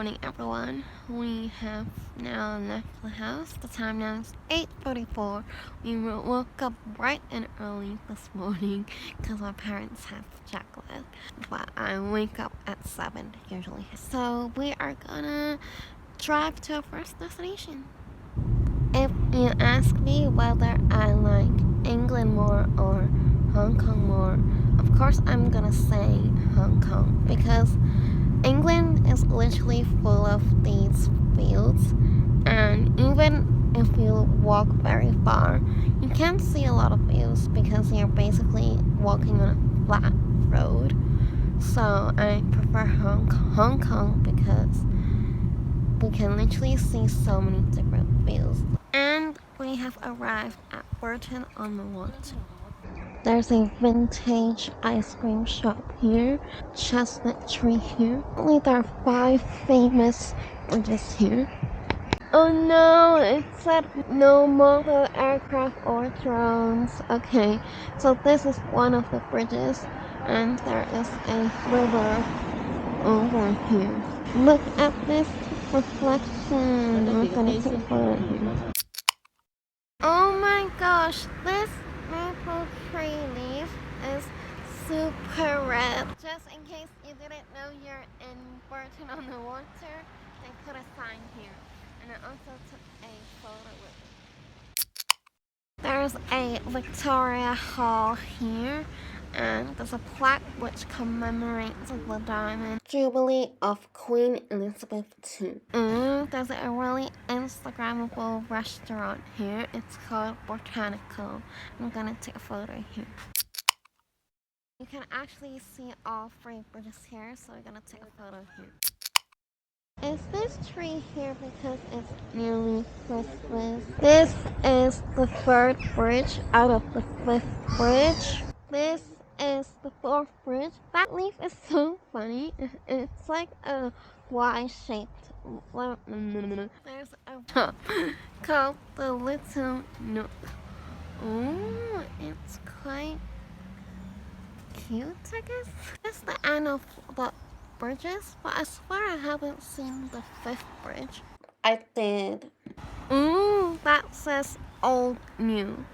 morning, everyone. We have now left the house. The time now is 8:44. We woke up bright and early this morning because our parents have chocolate. But I wake up at 7 usually. So we are gonna drive to our first destination. If you ask me whether I like England more or Hong Kong more, of course I'm gonna say Hong Kong because England is literally full of these fields, and even if you walk very far, you can't see a lot of views because you're basically walking on a flat road. So I prefer Hong Kong because we can literally see so many different views. And we have arrived at Burton On The Water. There's a vintage ice cream shop here, chestnut tree here. Only there are 5 famous bridges here. Oh no, it said no model aircraft or drones. Okay, so this is one of the bridges, and there is a river over here. Look at this reflection. We're gonna take a photo here. Oh my gosh, this maple tree leaf is super red. Just in case you didn't know you're in Burton On The Water, they put a sign here. And I also took a photo with it. There's a Victoria Hall here, and there's a plaque which commemorates the Diamond Jubilee of Queen Elizabeth II. There's a really Instagrammable restaurant here. It's called Botanical. I'm gonna take a photo here. You can actually see all 3 bridges here, so we're gonna take a photo here. Is this tree here because it's nearly Christmas? This is the 3rd bridge out of the 5th bridge. This is the 4th bridge. That leaf is so funny. It's like a Y-shaped. There's a top called the Little Nook. Oh, it's quite cute, I guess. It's the end of the bridges, but I swear I haven't seen the 5th bridge. I did. That says old new.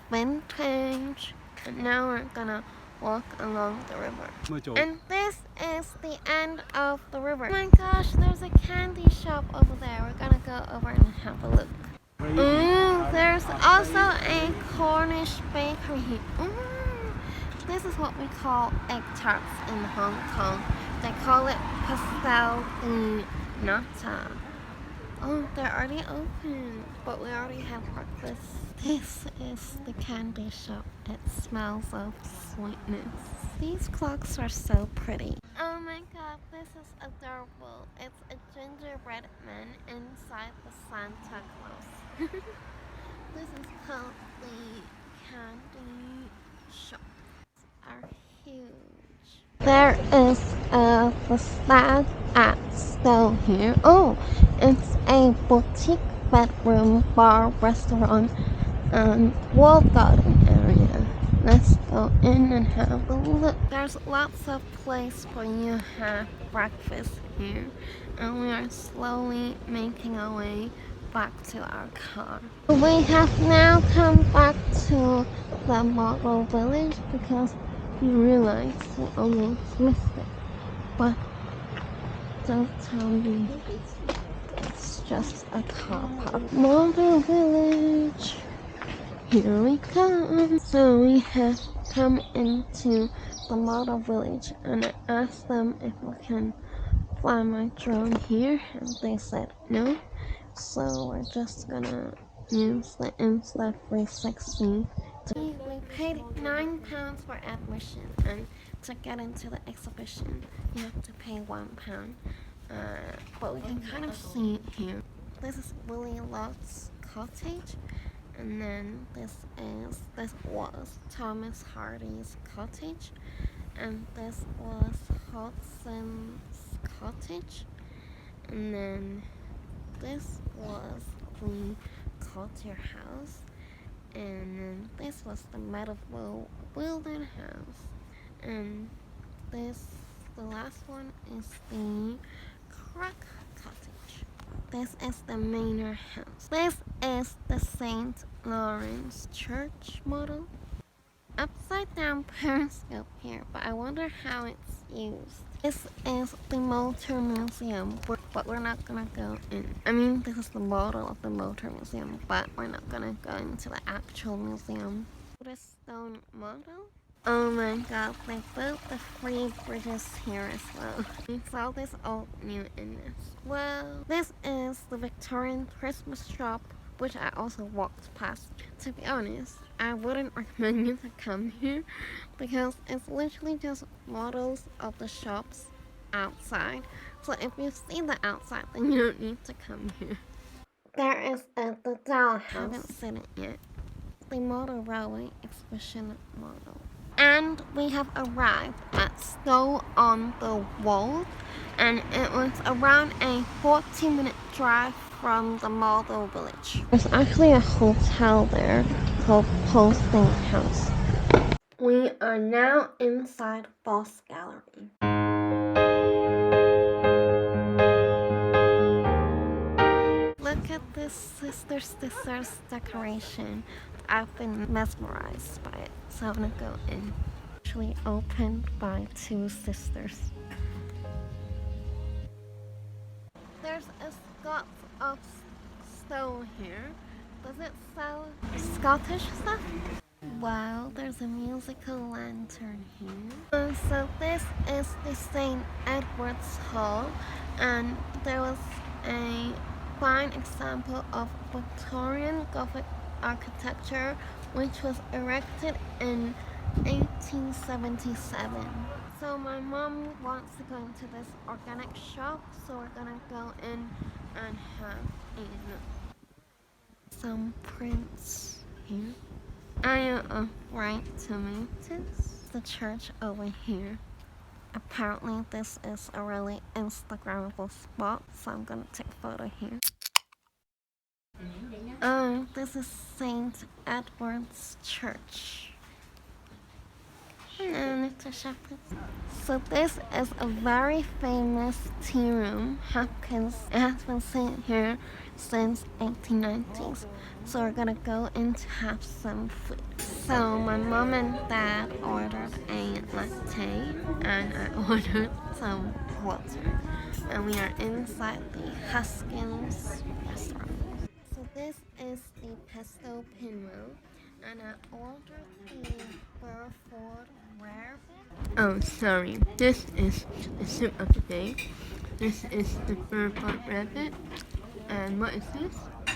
Vintage. And now we're gonna walk along the river. And this is the end of the river. Oh my gosh, there's a candy shop over there. We're gonna go over and have a look. There's also a Cornish bakery here. This is what we call egg tarts in Hong Kong. They call it pastel de nata. Oh, they're already open, but we already have breakfast. This is the candy shop. It smells of sweetness. These clocks are so pretty. Oh my god, this is adorable. It's a gingerbread man inside the Santa Claus. This is called the candy shop. Are huge. There is the Stag Et Stow here. Oh, it's a boutique bedroom, bar, restaurant, and walled garden area. Let's go in and have a look. There's lots of place for you to have breakfast here, and we are slowly making our way back to our car. We have now come back to the Model Village because we realized we almost missed it. But don't tell me it's just a car park. Model Village, here we come. So we have come into the Model Village, and I asked them if we can fly my drone here, and they said no. So we're just gonna use the Insta360. We paid £9 for admission, and to get into the exhibition, you have to pay £1. But we can kind of see it here. This is Willie Lott's cottage, and then this was Thomas Hardy's cottage, and this was Hudson's cottage, and then this was the Coulter house, and then this was the Meadowville Wilden house, and the last one is the Crack this is the manor house. This is the St. Lawrence Church model. Upside down periscope here, but I wonder how it's used. This is the motor museum, but we're not gonna go in. I mean, this is the model of the motor museum, but we're not gonna go into the actual museum. The stone model? Oh my god, they built the three bridges here as well. We saw this old new in this. Well, this is the Victorian Christmas shop, which I also walked past. To be honest, I wouldn't recommend you to come here because it's literally just models of the shops outside. So if you see the outside, then you don't need to come here. There is the doll house. I haven't seen it yet. The model railway exhibition model. And we have arrived at Stow On The Wold, and it was around a 40-minute drive from the model village. There's actually a hotel there called Posting House. We are now inside Fosse Gallery. Look at this Sisters decoration. I've been mesmerized by it, so I'm gonna go in. Actually opened by two sisters. There's a Scot of Stow here. Does it sell Scottish stuff? Wow, there's a musical lantern here. So this is the St. Edward's Hall, and there was a fine example of Victorian Gothic architecture which was erected in 1877. So my mom wants to go into this organic shop, so we're gonna go in and have some prints here. Isle of Bright Tomatoes. The church over here. Apparently this is a really Instagrammable spot, so I'm gonna take a photo here. Oh, this is St. Edward's Church. So this is a very famous tea room, Huffkins. It has been seen here since 1890s. So we're gonna go in to have some food. So my mom and dad ordered a latte and I ordered some water. And we are inside the Huffkins restaurant. So this is the pesto pinwheel, and I ordered the Burford Rabbit. Oh, sorry. This is the soup of the day. This is the Burford Rabbit. And what is this? I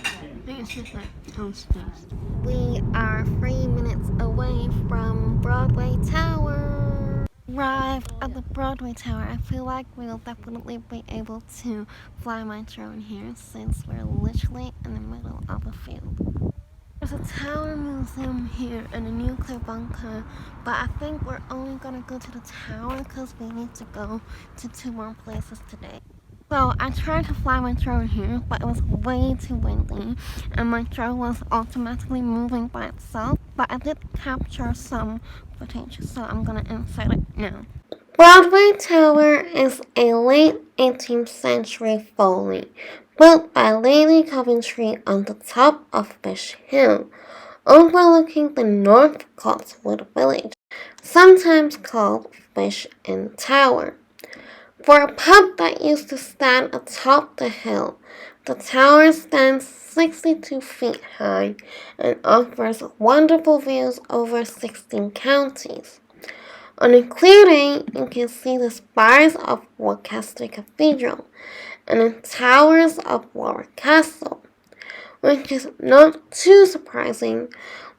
think it's just like toasties. We are 3 minutes away from Broadway Tower. Arrived at the Broadway Tower. I feel like we'll definitely be able to fly my drone here since we're literally in the middle of a field. There's a tower museum here and a nuclear bunker, but I think we're only gonna go to the tower because we need to go to 2 more places today. So I tried to fly my drone here, but it was way too windy and my drone was automatically moving by itself, but I did capture some footage, so I'm gonna insert it now. Broadway Tower is a late 18th century folly built by Lady Coventry on the top of Fish Hill, overlooking the North Cotswold village, sometimes called Fish Inn Tower. For a pub that used to stand atop the hill, the tower stands 62 feet high and offers wonderful views over 16 counties. On a clear day, you can see the spires of Gloucester Cathedral and the towers of Warwick Castle, which is not too surprising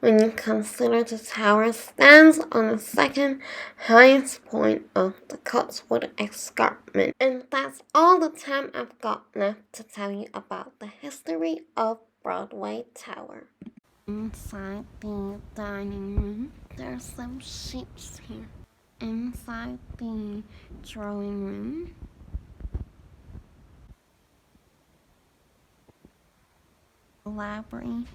when you consider the tower stands on the second highest point of the Cotswold Escarpment. And that's all the time I've got left to tell you about the history of Broadway Tower. Inside the dining room, there's some sheets here. Inside the drawing room, the library,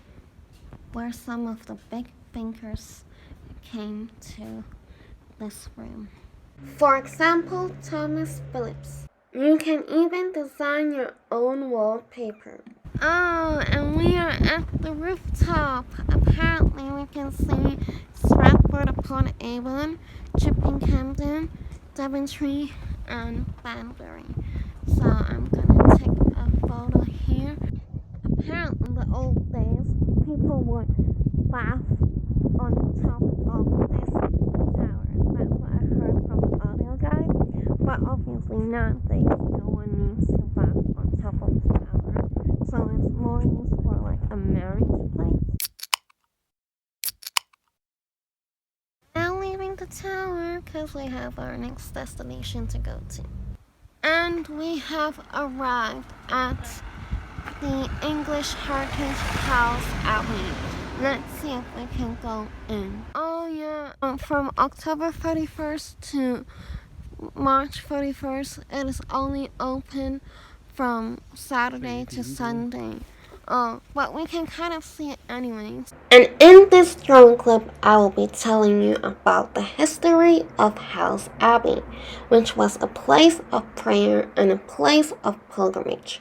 where some of the big thinkers came to this room. For example, Thomas Phillips. You can even design your own wallpaper. Oh, and we are at the rooftop. Apparently we can see Stratford-upon-Avon, Chipping Campden, Daventry, and Banbury. So I'm gonna take a photo here. Apparently in the old days, people would bath on top of this tower. That's what I heard from the audio guide. But obviously nowadays, no one needs to bath on top of the tower. So it's more used for like a marriage place. Now leaving the tower because we have our next destination to go to. And we have arrived at the English Heritage Hailes Abbey. Let's see if we can go in. Oh yeah, from October 31st to March 31st, it is only open from Saturday to Sunday. But we can kind of see it anyways. And in this drum clip, I will be telling you about the history of Hailes Abbey, which was a place of prayer and a place of pilgrimage,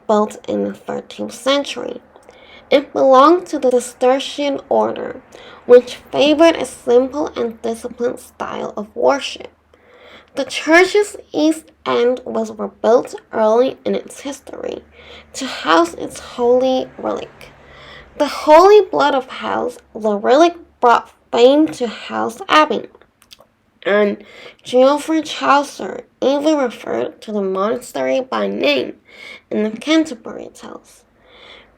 built in the 13th century. It belonged to the Cistercian order, which favored a simple and disciplined style of worship. The church's east end was rebuilt early in its history to house its holy relic. The holy blood of Hailes, the relic brought fame to Hailes Abbey, and Geoffrey Chaucer even referred to the monastery by name in the Canterbury Tales.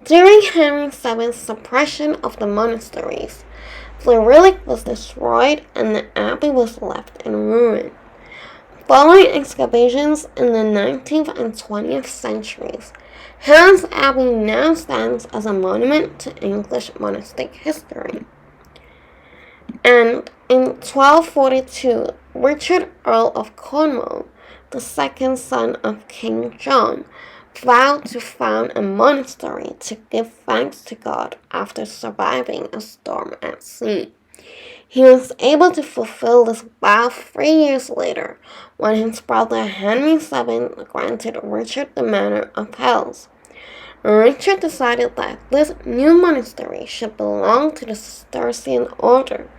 During Henry VII's suppression of the monasteries, the relic was destroyed and the abbey was left in ruin. Following excavations in the 19th and 20th centuries, Hailes Abbey now stands as a monument to English monastic history. And in 1242, Richard, Earl of Cornwall, the second son of King John, vowed to found a monastery to give thanks to God after surviving a storm at sea. He was able to fulfill this vow 3 years later when his brother Henry VII granted Richard the manor of Hailes. Richard decided that this new monastery should belong to the Cistercian order,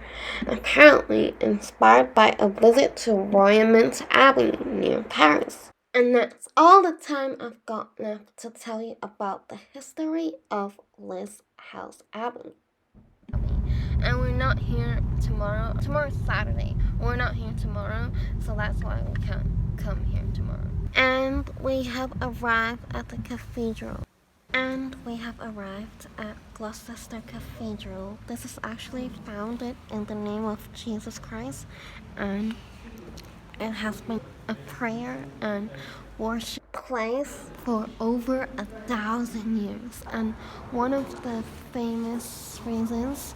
apparently inspired by a visit to Royaumont Abbey near Paris. And that's all the time I've got left to tell you about the history of this Hailes Abbey. And we're not here tomorrow. Tomorrow's Saturday. We're not here tomorrow, so that's why we can't come here tomorrow. And we have arrived at the cathedral. And we have arrived at Gloucester Cathedral. This is actually founded in the name of Jesus Christ, and it has been a prayer and worship place for over 1,000 years. And one of the famous reasons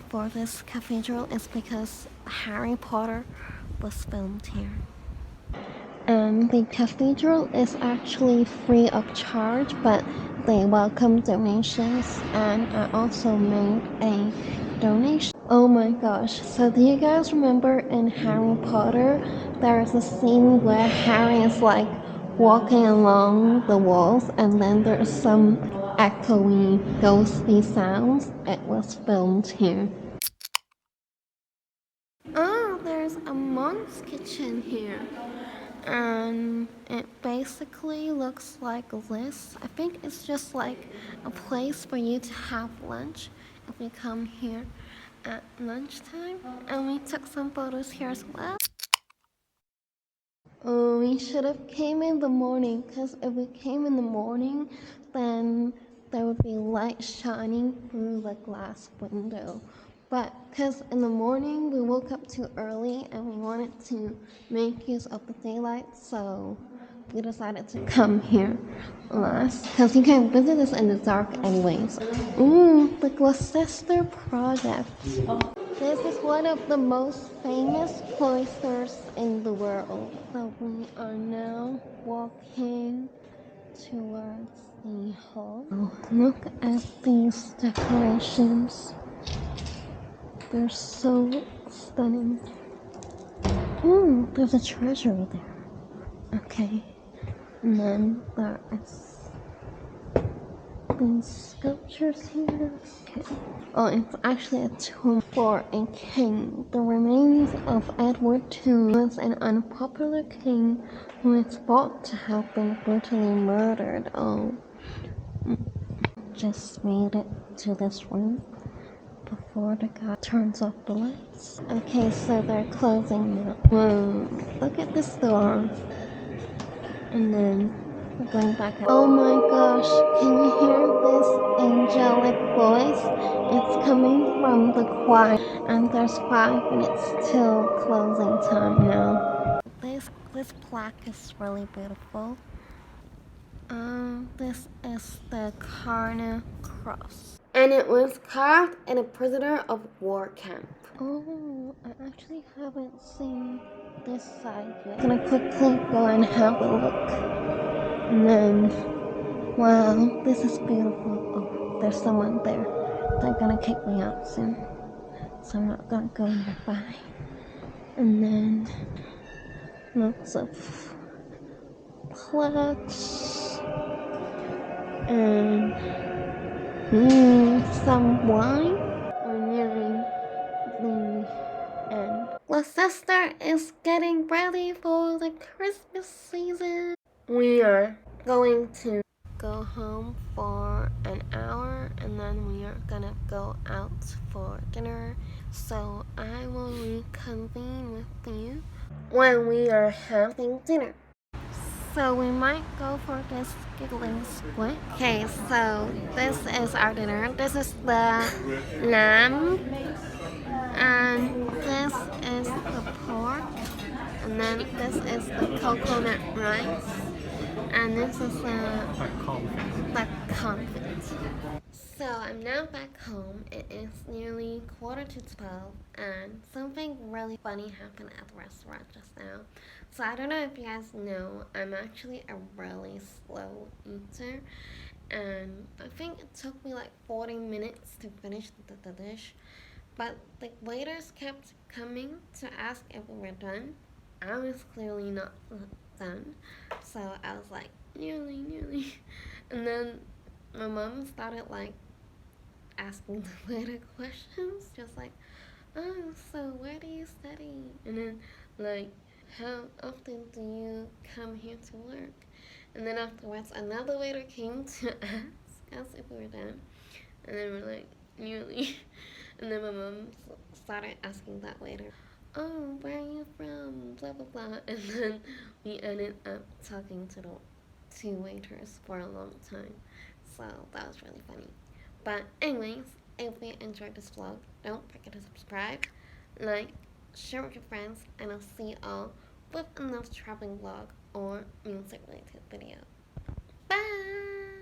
for this cathedral is because Harry Potter was filmed here. And the cathedral is actually free of charge, but they welcome donations, and I also made a donation. Oh my gosh, so do you guys remember in Harry Potter there is a scene where Harry is like walking along the walls and then there's some echoey, ghostly sounds? It was filmed here. Oh, there's a monk's kitchen here. And it basically looks like this. I think it's just like a place for you to have lunch if you come here at lunchtime. And we took some photos here as well. Oh, we should have came in the morning, because if we came in the morning, then there would be light shining through the glass window. But because in the morning we woke up too early and we wanted to make use of the daylight, so we decided to come here last, because you can visit this in the dark anyways. Ooh, the Gloucester Project. This is one of the most famous cloisters in the world. So we are now walking towards the hall. Oh, look at these decorations. They're so stunning. Ooh, there's a treasury there. Okay, And then there is these sculptures here. Okay. Oh, it's actually a tomb for a king. The remains of Edward II was an unpopular king who is thought to have been brutally murdered. Oh, just made it to this room before the guy turns off the lights. Okay, so they're closing now. Whoa, look at this door. And then we're going back up. Oh my gosh, can you hear this angelic voice? It's coming from the choir, and there's 5 minutes till closing time now. This plaque is really beautiful. This is the Carna Cross. And it was carved in a prisoner of war camp. Oh, I actually haven't seen this side yet. I'm gonna quickly go and have a look. And then, wow, this is beautiful. Oh, there's someone there. They're gonna kick me out soon. So I'm not gonna go nearby. And then, lots of plaques. And some wine. We're nearing the end. Gloucester is getting ready for the Christmas season. We are going to go home for an hour and then we are gonna go out for dinner. So I will reconvene with you when we are having dinner. So we might go for this Giggling Squid. Okay, so this is our dinner. This is the lamb, and this is the pork, and then this is the coconut rice, and this is the confit. So I'm now back home. It is nearly 11:45, and something really funny happened at the restaurant just now. So I don't know if you guys know, I'm actually a really slow eater, and I think it took me like 40 minutes to finish the dish. But the waiters kept coming to ask if we were done. I was clearly not done, so I was like, nearly. And then my mom started like asking the waiter questions, just like, oh, so where do you study? And then like, how often do you come here to work? And then afterwards, another waiter came to ask us if we were done. And then we're like, nearly. And then my mom started asking that waiter, oh, where are you from? Blah, blah, blah. And then we ended up talking to the 2 waiters for a long time. So that was really funny. But anyways, if you enjoyed this vlog, don't forget to subscribe, like, share with your friends, and I'll see you all with another traveling vlog or music related video.